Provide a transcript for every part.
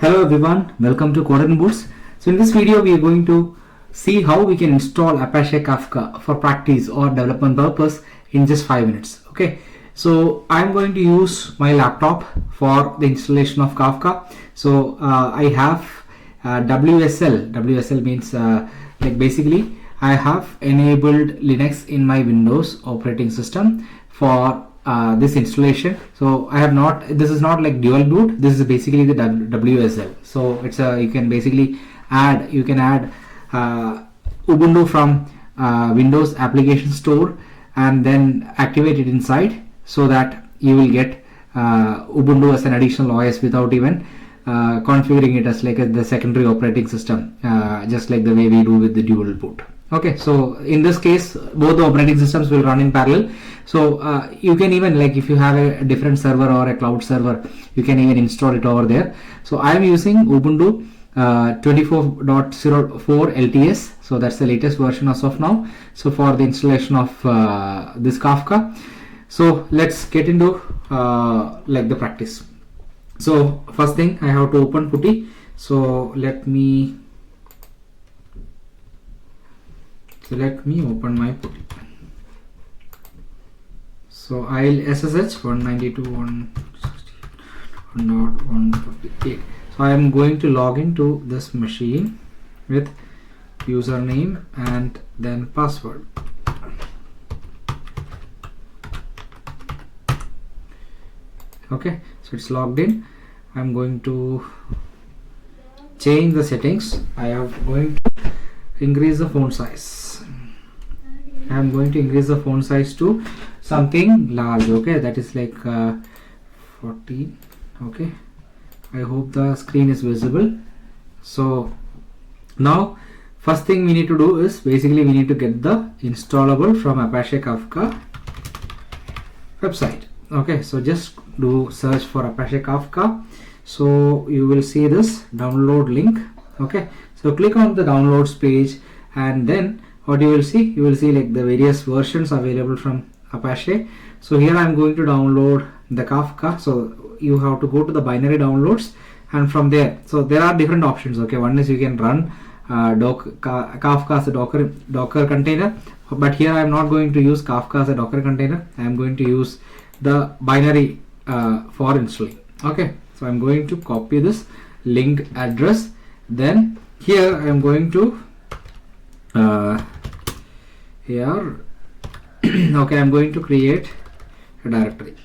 Hello everyone, welcome to Code and Boots. So in this video we are going to see how we can install Apache Kafka for practice or development purpose in just 5 minutes. Okay, so I'm going to use my laptop for the installation of Kafka. So I have WSL. WSL means like basically I have enabled Linux in my Windows operating system for this installation. So I have not, this is not like dual boot, this is basically the WSL. So it's a, you can basically add, Ubuntu from Windows application store and then activate it inside, so that you will get Ubuntu as an additional OS without even configuring it as like the secondary operating system, just like the way we do with the dual boot. Okay, so in this case both the operating systems will run in parallel. So you can even, like, if you have a different server or a cloud server, you can even install it over there. So I am using Ubuntu 24.04 LTS, so that's the latest version as of now. So for the installation of this Kafka, so let's get into like the practice. So first thing, I have to open putty. So let me open my putty. So I'll SSH 192.168. So I am going to log into this machine with username and then password. Okay, so it's logged in. I'm going to change the settings. I am going to increase the font size. I am going to increase the font size to something large. Okay, that is like 14. Okay, I hope the screen is visible. So now first thing we need to do is basically we need to get the installable from Apache Kafka website. Okay, so just do search for Apache Kafka. So you will see this download link. Okay, so click on the downloads page, and then what you will see like the various versions available from Apache. So here I am going to download the Kafka. So you have to go to the binary downloads, and from there, so there are different options. Okay, one is you can run Kafka as a Docker container, but here I am not going to use Kafka as a Docker container. I am going to use the binary for installing. Okay, so I am going to copy this linked address. Then here I am going to okay, I am going to create a directory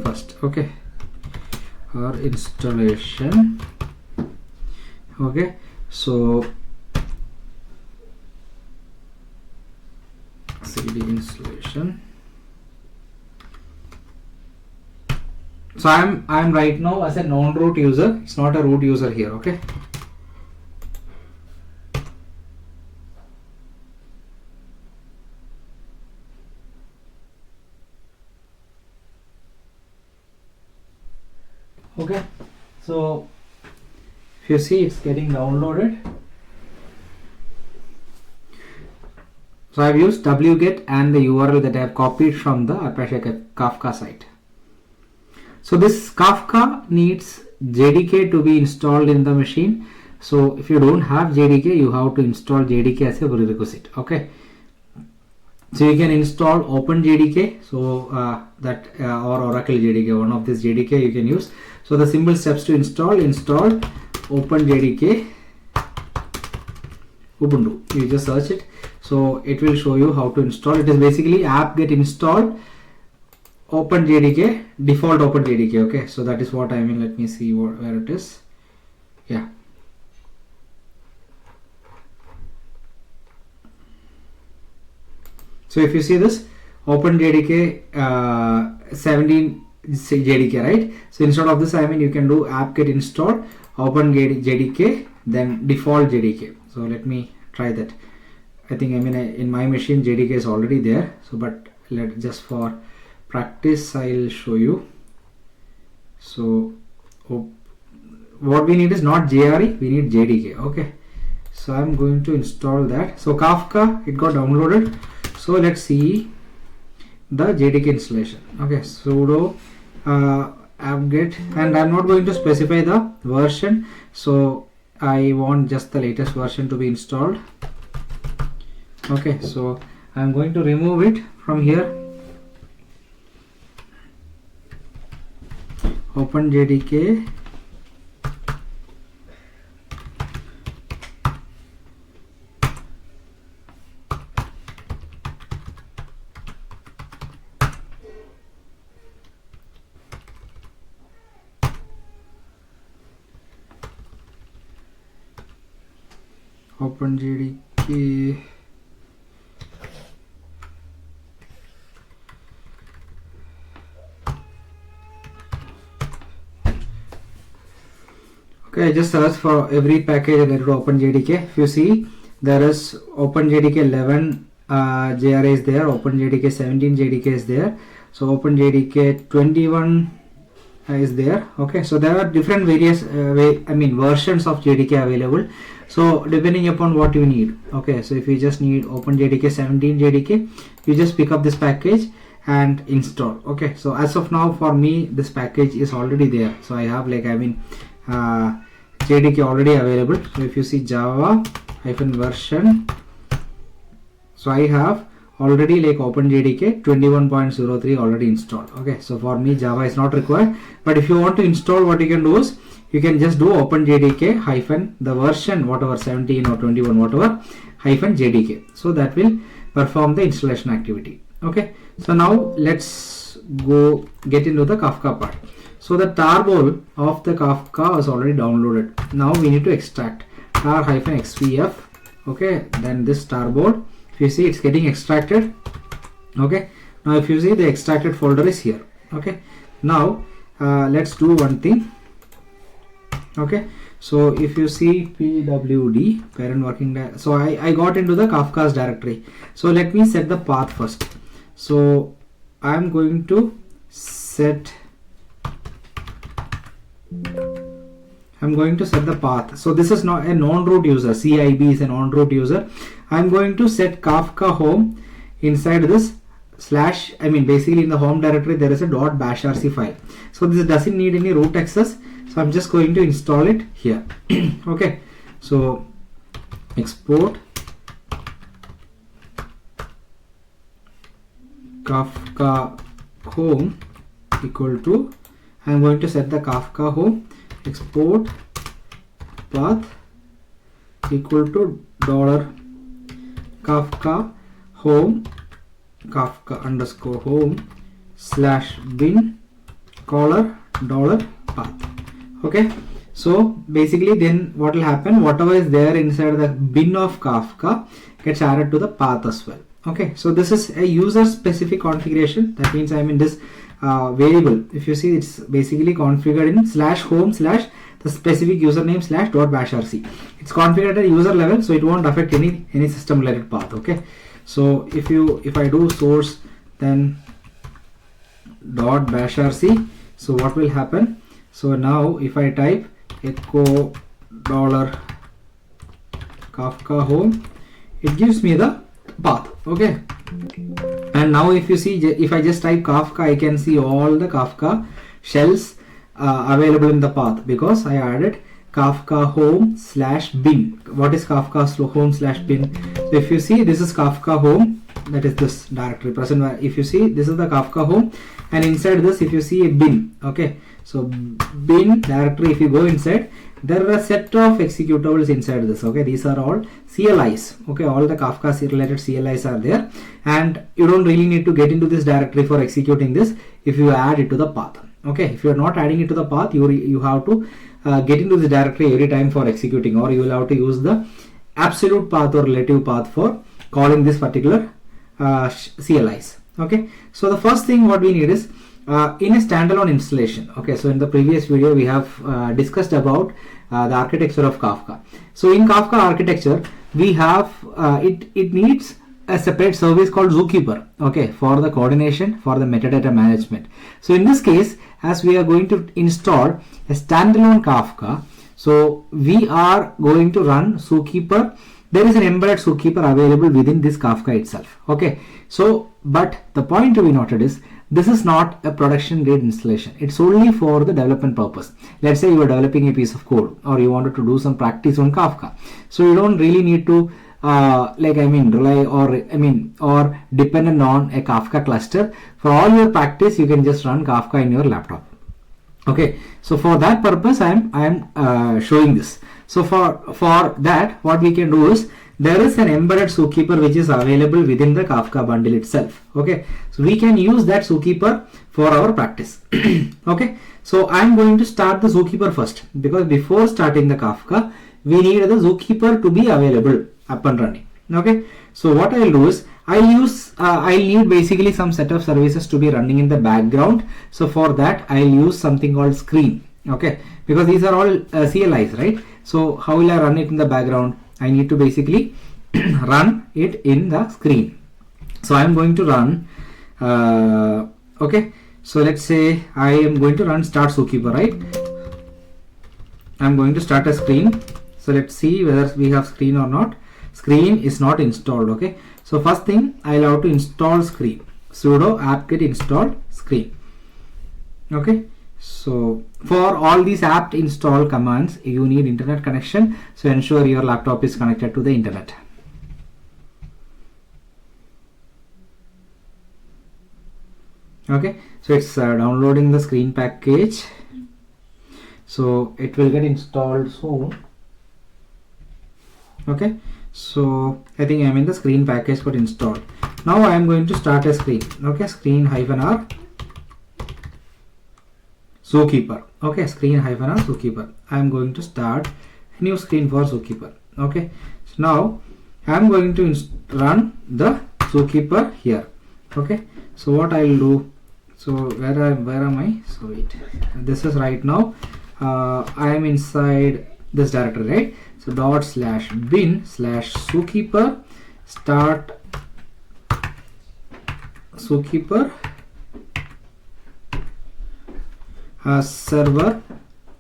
first. Okay, or installation. Okay, so cd installation. So I'm right now as a non-root user. It's not a root user here. Okay, okay, so if you see, it's getting downloaded. So I've used wget and the URL that I have copied from the Apache Kafka site. So this Kafka needs JDK to be installed in the machine. So if you don't have JDK, you have to install JDK as a prerequisite. Okay, so you can install OpenJDK, so or Oracle JDK, one of this JDK you can use. So the simple steps to install OpenJDK Ubuntu. You just search it, so it will show you how to install. It is basically apt-get install OpenJDK, default OpenJDK. Okay, so that is what I mean. Let me see where it is. Yeah, so if you see this OpenJDK 17 JDK, right? So instead of this, I mean, you can do apt-get install OpenJDK then default JDK. So let me try that. I think, I mean, in my machine JDK is already there. So but just for practice I'll show you. So what we need is not JRE, we need JDK. Okay, so I'm going to install that. So Kafka, it got downloaded. So let's see the JDK installation. Okay, sudo apt-get, and I'm not going to specify the version, so I want just the latest version to be installed. Okay, so I'm going to remove it from here. Open JDK, open JDK. Okay, I just search for every package related to OpenJDK. If you see, there is OpenJDK 11 JRA is there, OpenJDK 17 JDK is there, so OpenJDK 21 is there. Okay, so there are different various versions of JDK available, so depending upon what you need. Okay, so if you just need OpenJDK 17 JDK, you just pick up this package and install. Okay, so as of now for me this package is already there, so I have JDK already available. So if you see Java -version, so I have already OpenJDK 21.03 already installed. Okay, so for me Java is not required, but if you want to install, what you can do is you can just do OpenJDK the version whatever 17 or 21 whatever -JDK, so that will perform the installation activity. Okay, so now let's go get into the Kafka part. So the tarball of the Kafka is already downloaded. Now we need to extract tar-xpf. Okay, then this tarball, if you see, it's getting extracted. Okay, now if you see, the extracted folder is here. Okay, now let's do one thing. Okay, so if you see pwd parent working directory, so I got into the Kafka's directory. So let me set the path first. So I'm going to set the path. So this is not a non-root user. CIB is a non-root user. I'm going to set Kafka home inside this slash, basically in the home directory there is a .bashrc file. So this doesn't need any root access. So I'm just going to install it here. Okay, so export Kafka home equal to, I'm going to set the Kafka home export path equal to $Kafka home Kafka underscore home slash bin caller $path. Okay, so basically then what will happen, whatever is there inside the bin of Kafka gets added to the path as well. Okay, so this is a user specific configuration. That means this variable, if you see, it's basically configured in /home/ the specific username /.bashrc. It's configured at user level, so it won't affect any system related path. Okay, so if I do source then .bashrc, so what will happen? So now if I type echo $Kafka home, it gives me the path. Okay, and now if you see, if I just type Kafka, I can see all the Kafka shells available in the path because I added Kafka home / bin. What is Kafka home / bin? So if you see, this is Kafka home, that is this directory present. If you see, this is the Kafka home, and inside this, if you see a bin. Okay, so bin directory, if you go inside, there are a set of executables inside this. Okay, these are all CLIs. Okay, all the Kafka related CLIs are there, and you don't really need to get into this directory for executing this if you add it to the path. Okay, if you are not adding it to the path, you have to get into this directory every time for executing, or you will have to use the absolute path or relative path for calling this particular CLIs. Okay, so the first thing what we need is in a standalone installation. Okay, so in the previous video we have discussed about the architecture of Kafka. So in Kafka architecture we have it needs a separate service called Zookeeper, okay, for the coordination, for the metadata management. So in this case, as we are going to install a standalone Kafka, so we are going to run Zookeeper. There is an embedded Zookeeper available within this Kafka itself. Okay, so but the point to be noted is this is not a production grade installation. It's only for the development purpose. Let's say you are developing a piece of code or you wanted to do some practice on Kafka. So you don't really need to rely or dependent on a Kafka cluster. For all your practice, you can just run Kafka in your laptop. Okay, so for that purpose, I am showing this. So for that, what we can do is, there is an embedded Zookeeper which is available within the Kafka bundle itself. Okay, so we can use that Zookeeper for our practice. Okay, so I am going to start the Zookeeper first, because before starting the Kafka, we need the Zookeeper to be available up and running. Okay, so what I will do is, I'll need basically some set of services to be running in the background. So for that, I'll use something called screen. Okay, because these are all CLIs, right? So how will I run it in the background? I need to basically run it in the screen. So I'm going to run okay, so let's say I am going to run start Zookeeper, right? I'm going to start a screen. So let's see whether we have screen or not. Screen is not installed. Okay, so first thing, I'll have to install screen. Sudo apt-get install screen. Okay, so for all these apt install commands, you need internet connection. So ensure your laptop is connected to the internet. Okay, so it's downloading the screen package. So it will get installed soon. Okay, so I think I'm in the screen package for install. Now I am going to start a screen. Okay, screen-r Zookeeper. Okay, screen-r Zookeeper. I am going to start a new screen for Zookeeper. Okay, so now I am going to run the Zookeeper here. Okay, so what I will do, so where am I? So wait, this is right now. I am inside this directory, right? So /bin/Zookeeper start Zookeeper server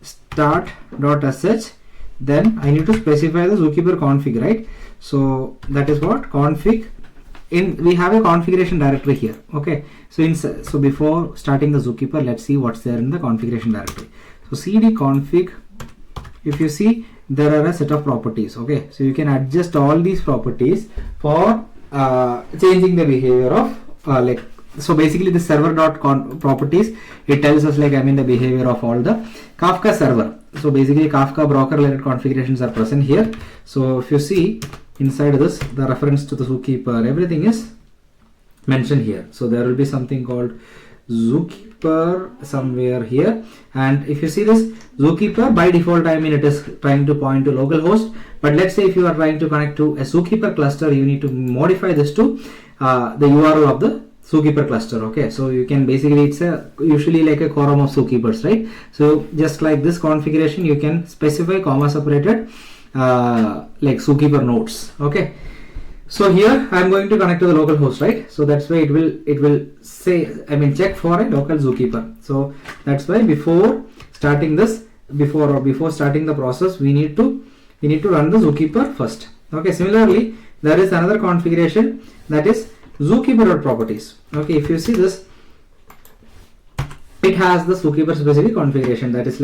start.sh. Then I need to specify the Zookeeper config, right? So that is what config. We have a configuration directory here. Okay, so before starting the Zookeeper, let's see what's there in the configuration directory. So cd config, if you see, there are a set of properties. Okay, so you can adjust all these properties for changing the behavior of so basically the server.properties, it tells us the behavior of all the Kafka server. So basically Kafka broker related configurations are present here. So if you see inside this, the reference to the Zookeeper, everything is mentioned here. So there will be something called Zookeeper somewhere here, and if you see this Zookeeper, by default it is trying to point to localhost, but let's say if you are trying to connect to a Zookeeper cluster, you need to modify this to the URL of the Zookeeper cluster. Okay, so you can basically, it's usually like a quorum of Zookeepers, right? So just like this configuration, you can specify comma separated Zookeeper nodes. Okay, so here I am going to connect to the local host, right? So that's why it will say, check for a local Zookeeper. So that's why before starting this, before starting the process, we need to run the Zookeeper first. Okay, similarly there is another configuration, that is Zookeeper.properties. Okay, if you see this, it has the Zookeeper specific configuration, that is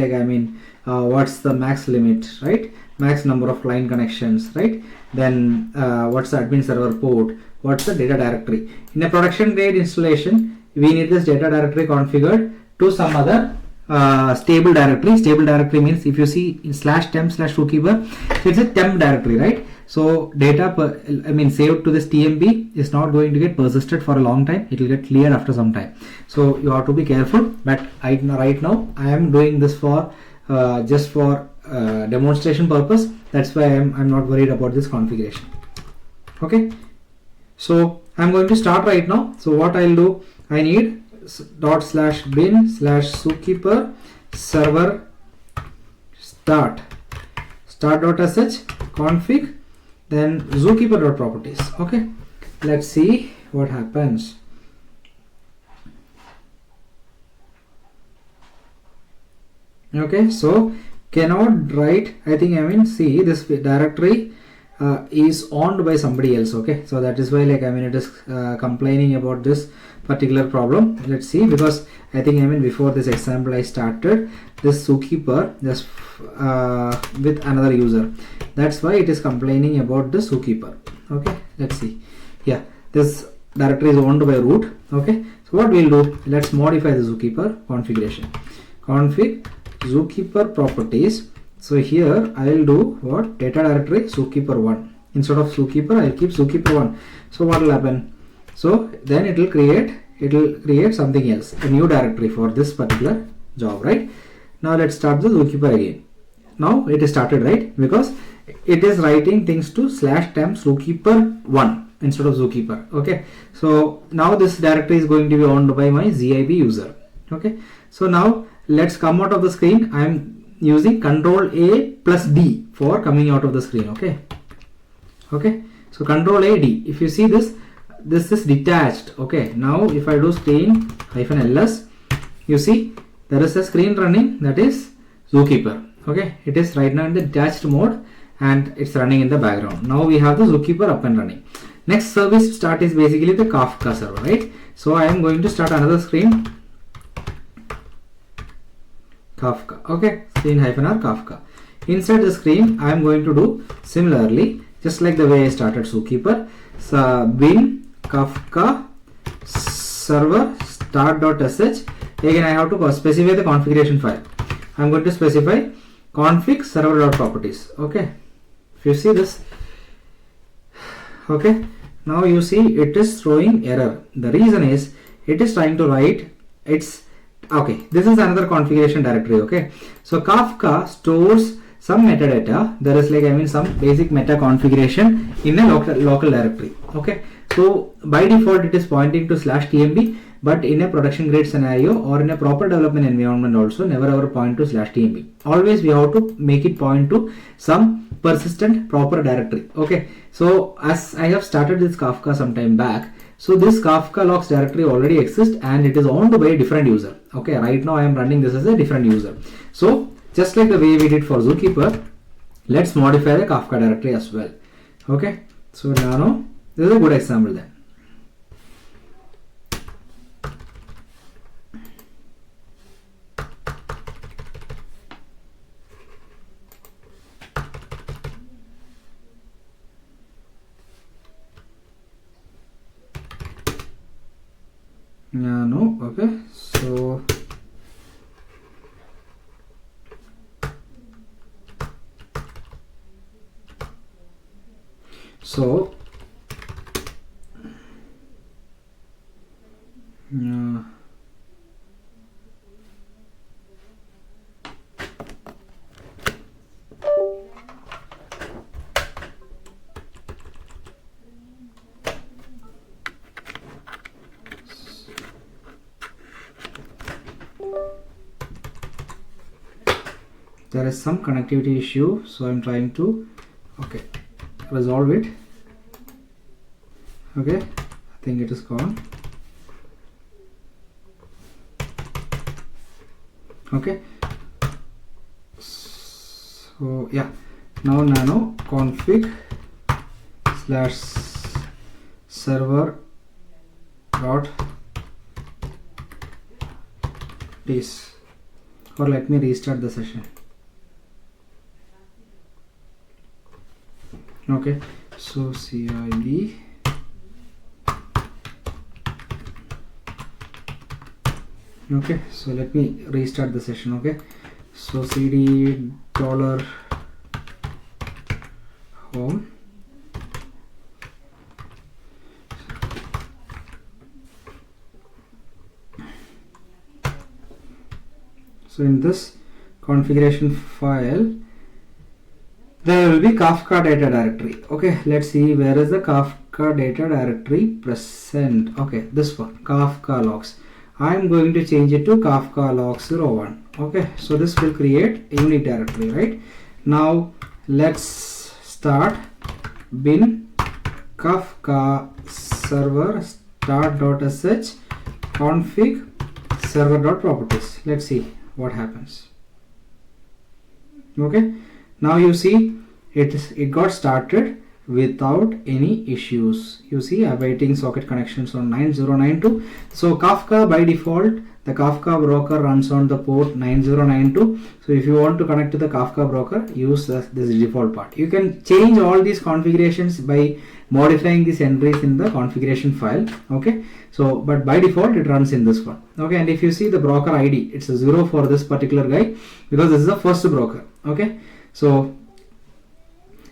what's the max limit, right? Max number of client connections, right? Then what's the admin server port, what's the data directory. In a production grade installation, we need this data directory configured to some other stable directory. Stable directory means, if you see in /temp/Zookeeper, so it's a temp directory, right? So data saved to this TMP is not going to get persisted for a long time. It will get cleared after some time. So you have to be careful. But right now I am doing this for just for demonstration purpose. That's why I'm not worried about this configuration. Okay, so I'm going to start right now. So what I'll do, I need ./bin/Zookeeper server start.sh config, then Zookeeper.properties. Okay, let's see what happens. Okay, so cannot write, see this directory is owned by somebody else. Okay, so that is why, like, I mean, it is complaining about this particular problem. Let's see, because I think, I mean, before this example I started this Zookeeper just with another user. That's why it is complaining about the Zookeeper. Okay, let's see. Yeah, this directory is owned by root. Okay, so what we'll do, let's modify the Zookeeper configuration. Config Zookeeper properties. So here I will do what, data directory Zookeeper1. Instead of Zookeeper, I'll keep Zookeeper1. So what will happen? So then it will create something else, a new directory for this particular job, right? Now let's start the Zookeeper again. Now it is started, right? Because it is writing things to /temp Zookeeper1 instead of Zookeeper. Okay, so now this directory is going to be owned by my ZIB user. Okay, so now let's come out of the screen. I am using Control A plus D for coming out of the screen. Okay, so Control A D. If you see this is detached. Okay, now if I do screen -ls, you see there is a screen running, that is Zookeeper. Okay, it is right now in the detached mode and it's running in the background. Now we have the Zookeeper up and running. Next service start is basically the Kafka server, right? So I am going to start another screen, Kafka. Okay, screen -r Kafka. Inside the screen I am going to do similarly, just like the way I started Zookeeper. So bin Kafka server start.sh. Again I have to specify the configuration file. I am going to specify config server.properties. Okay, if you see this, okay, now you see it is throwing error. The reason is it is trying to write its, okay, this is another configuration directory. Okay, so Kafka stores some metadata. There is, like, I mean, some basic meta configuration in a local directory. Okay, so by default it is pointing to /tmb, but in a production grade scenario or in a proper development environment also never ever point to /tmb. Always we have to make it point to some persistent proper directory. Okay, so as I have started this Kafka some time back, so this Kafka logs directory already exists and it is owned by a different user. Okay, right now I am running this as a different user. So just like the way we did for Zookeeper, let's modify the Kafka directory as well. Okay, so now this is a good example then. No, okay, so there is some connectivity issue, so I'm trying to resolve it. Okay, I think it is gone. Okay, so yeah, now nano config /server dot this, or let me restart the session. Okay, so cid okay, so let me restart the session. Okay, so cd $home. So in this configuration file there will be Kafka data directory. Okay, let's see where is the Kafka data directory present. Okay, this one, Kafka logs. I am going to change it to Kafka logs 01. Okay, so this will create a unique directory, right? Now let's start bin Kafka server start.sh config server.properties. Let's see what happens. Okay, now you see it got started without any issues. You see, awaiting socket connections on 9092. So Kafka by default, the Kafka broker runs on the port 9092. So if you want to connect to the Kafka broker, use this default part. You can change all these configurations by modifying these entries in the configuration file. Okay, so but by default it runs in this one. Okay, and if you see the broker ID, it's a 0 for this particular guy because this is the first broker. Okay, so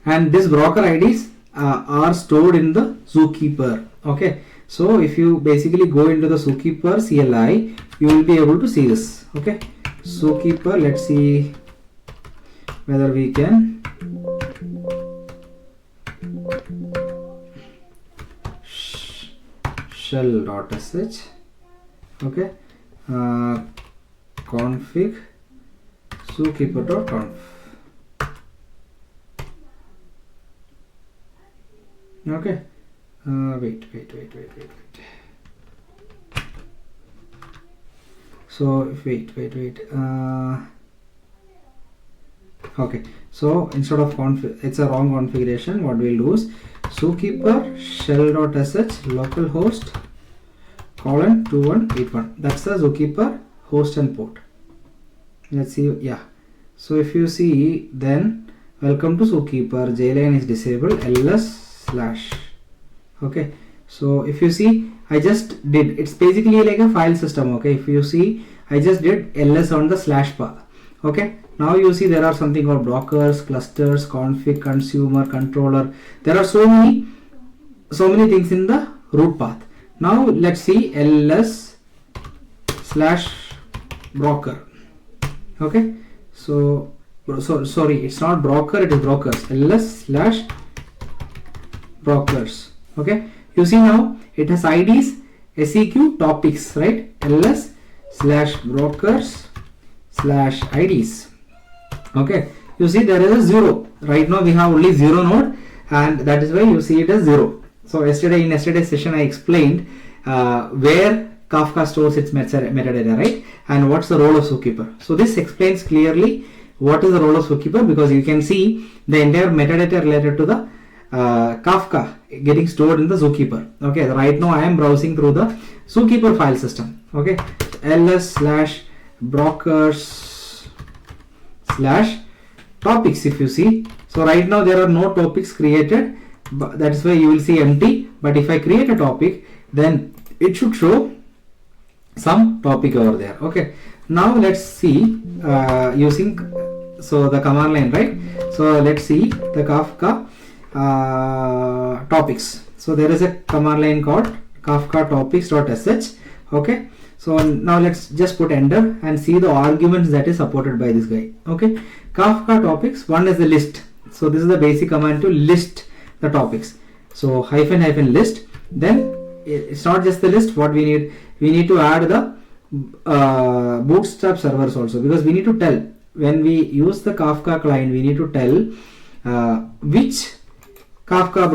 and this broker IDs are stored in the Zookeeper. Okay, so if you basically go into the Zookeeper CLI, you will be able to see this. Okay, Zookeeper, let's see whether we can shell.sh. Okay, config zookeeper.conf. Okay, wait. So wait. Okay, so instead of it's a wrong configuration. What we'll do is zookeeper shell.sh localhost :2181. That's the Zookeeper host and port. Let's see. Yeah. So if you see, then welcome to Zookeeper. JLine is disabled. ls/. Okay. So if you see, I just did. It's basically like a file system. Okay. If you see, I just did ls on the / path. Okay. Now you see there are something called blockers, clusters, config, consumer, controller. There are so many things in the root path. Now let's see ls/broker. Okay, so sorry, it's not broker, it is brokers. ls/brokers. Okay, you see now it has IDs, seq, topics, right? ls/brokers/IDs. Okay, you see there is a 0. Right now we have only 0 node, and that is why you see it as 0. So in yesterday's session I explained where Kafka stores its metadata, right? And what's the role of Zookeeper. So this explains clearly what is the role of Zookeeper, because you can see the entire metadata related to the Kafka getting stored in the Zookeeper. Okay, right now I am browsing through the Zookeeper file system. Okay, ls/brokers/topics. If you see, so right now there are no topics created, but that is why you will see empty. But if I create a topic, then it should show some topic over there. Okay, now let's see using the command line, right? So let's see the Kafka topics. So there is a command line called Kafka topics.sh. Okay, so now let's just put enter and see the arguments that is supported by this guy. Okay, Kafka topics, one is the list. So this is the basic command to list the topics. So -- list. Then it's not just the list. What we need to add the bootstrap servers also, because we need to tell, when we use the Kafka client, we need to tell which Kafka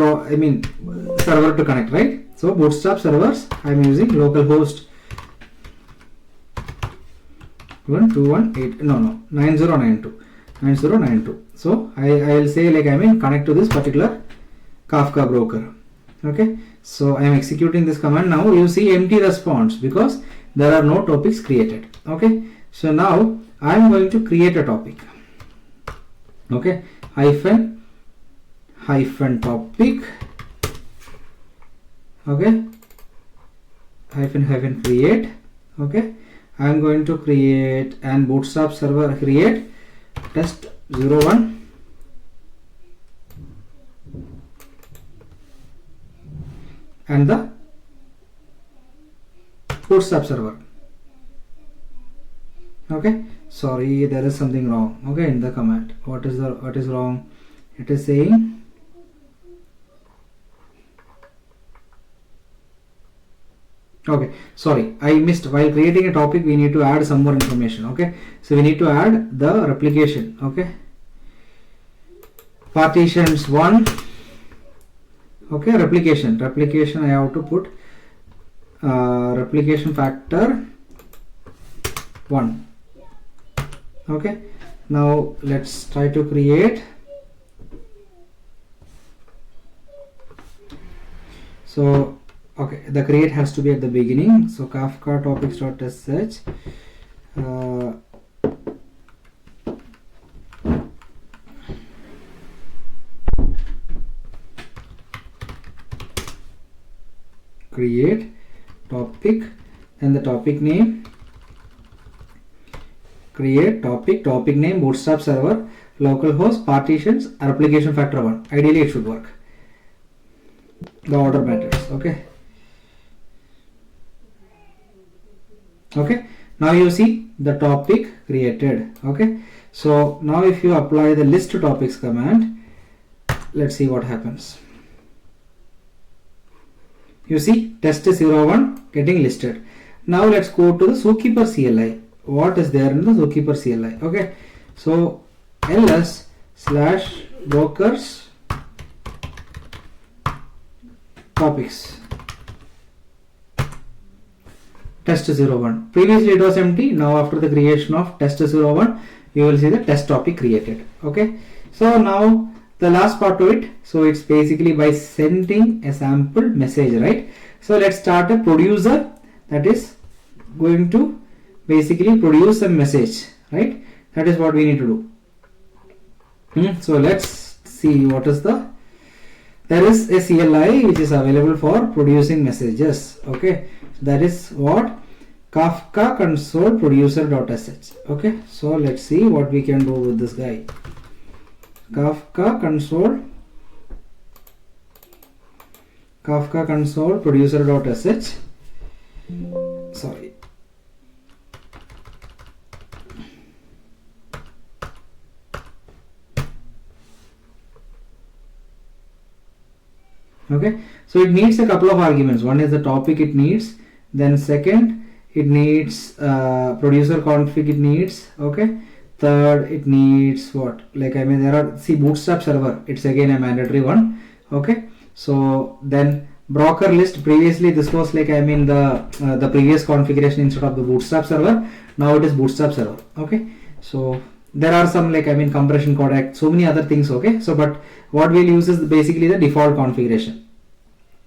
server to connect, right? So bootstrap servers, I am using localhost 9092. So I will say like connect to this particular Kafka broker. Okay, so I am executing this command. Now you see empty response because there are no topics created. Okay, so now I am going to create a topic. Okay, hyphen topic. Okay, hyphen create. Okay, I am going to create and bootstrap server create test 01 and the bootstrap server. Okay, sorry, there is something wrong. Okay, in the command, what is wrong? It is saying okay, sorry, I missed. While creating a topic, we need to add some more information. Okay, so we need to add the replication. Okay, partitions 1. Okay, replication I have to put replication factor 1. Okay, now let's try to create So okay, the create has to be at the beginning. So Kafka topics.sh, create topic, and the topic name, create topic name, bootstrap server, localhost, partitions, replication factor 1. Ideally it should work. The order matters. Okay, now you see the topic created. Okay, so now if you apply the list topics command, let's see what happens. You see test01 getting listed. Now let's go to the Zookeeper CLI. What is there in the Zookeeper CLI? Okay, so ls/brokers topics test01. Previously it was empty. Now after the creation of test01, you will see the test topic created. Okay, so now the last part to it, so it's basically by sending a sample message, right? So let's start a producer that is going to basically produce a message, right? That is what we need to do. So let's see what is there is a CLI which is available for producing messages. Okay, that is what Kafka console producer.sh. Okay, so let's see what we can do with this guy. Kafka console producer.sh. Sorry. Okay, so it needs a couple of arguments. One is the topic it needs, then second it needs producer config it needs. Okay, third it needs what, like there are, see, bootstrap server, it's again a mandatory one. Okay, so then broker list, previously this was like the previous configuration instead of the bootstrap server, now it is bootstrap server. Okay, so there are some compression codec, so many other things. Okay, so but what we'll use is basically the default configuration.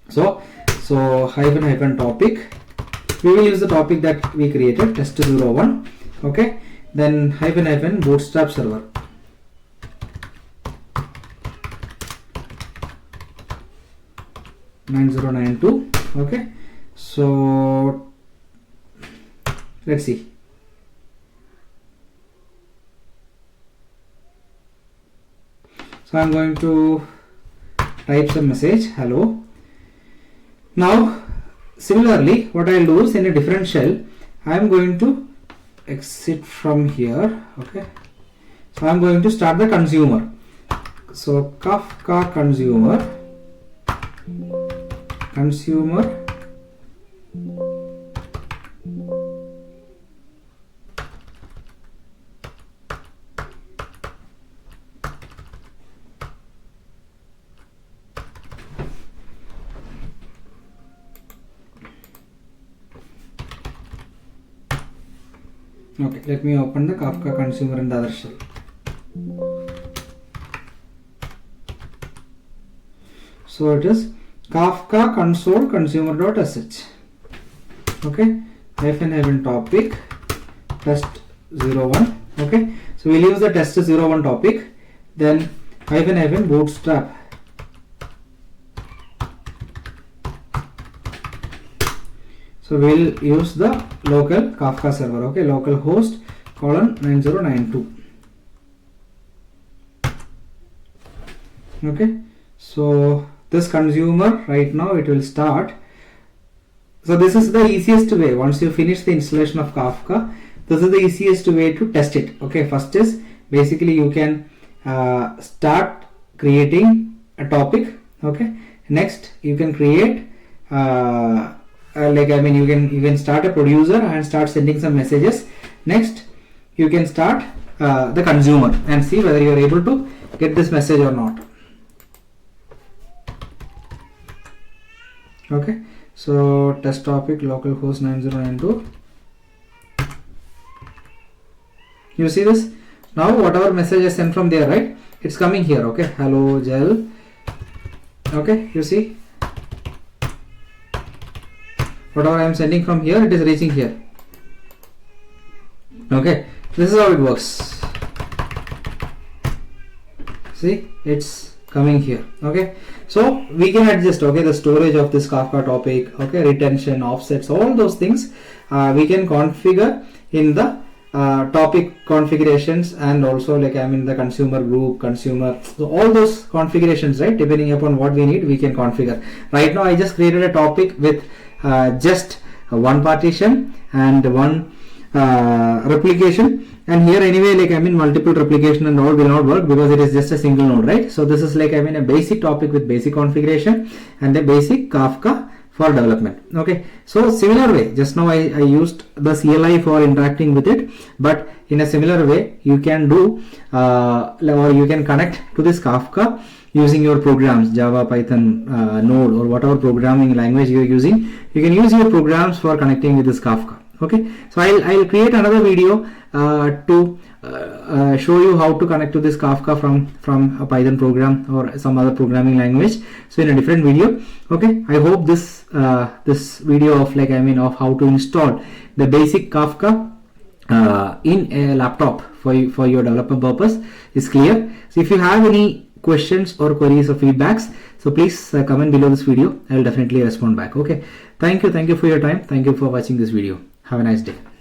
So hyphen topic, we will use the topic that we created, test01. Okay, then hyphen bootstrap server, (9092). Okay, so let's see. So I'm going to type some message, hello. Now similarly what I'll do is, in a different shell, I'm going to exit from here. Okay, so I'm going to start the consumer. So Kafka consumer okay, let me open the Kafka consumer in the other shell. So it is Kafka console consumer.sh. Okay, hyphen topic test01. Okay, so we'll use the test01 topic, then hyphen bootstrap So we'll use the local Kafka server, okay, localhost :9092. Okay, so this consumer right now it will start. So this is the easiest way. Once you finish the installation of Kafka, this is the easiest way to test it. Okay, first is basically you can start creating a topic. Okay, next you can create you can start a producer and start sending some messages. Next you can start the consumer and see whether you are able to get this message or not. Okay, so test topic localhost 9092. You see this? Now whatever message is sent from there, right, it's coming here. Okay, hello gel. Okay, you see, whatever I am sending from here, it is reaching here. Okay, this is how it works. See, it's coming here. Okay, so we can adjust, okay, the storage of this Kafka topic, okay, retention, offsets, all those things we can configure in the topic configurations, and also like the consumer group, consumer, so all those configurations, right, depending upon what we need, we can configure. Right now I just created a topic with just one partition and one replication, and here anyway like multiple replication and all will not work because it is just a single node, right? So this is like a basic topic with basic configuration and a basic Kafka for development. Okay, so similar way, just now I used the CLI for interacting with it, but in a similar way you can do or you can connect to this Kafka using your programs, Java, Python, Node, or whatever programming language you are using. You can use your programs for connecting with this Kafka. Okay, so I'll create another video to show you how to connect to this Kafka from a Python program or some other programming language, so in a different video. Okay, I hope this this video of of how to install the basic Kafka in a laptop for your development purpose is clear. So if you have any questions or queries or feedbacks, so please comment below this video. I will definitely respond back. Okay, thank you for your time. Thank you for watching this video. Have a nice day.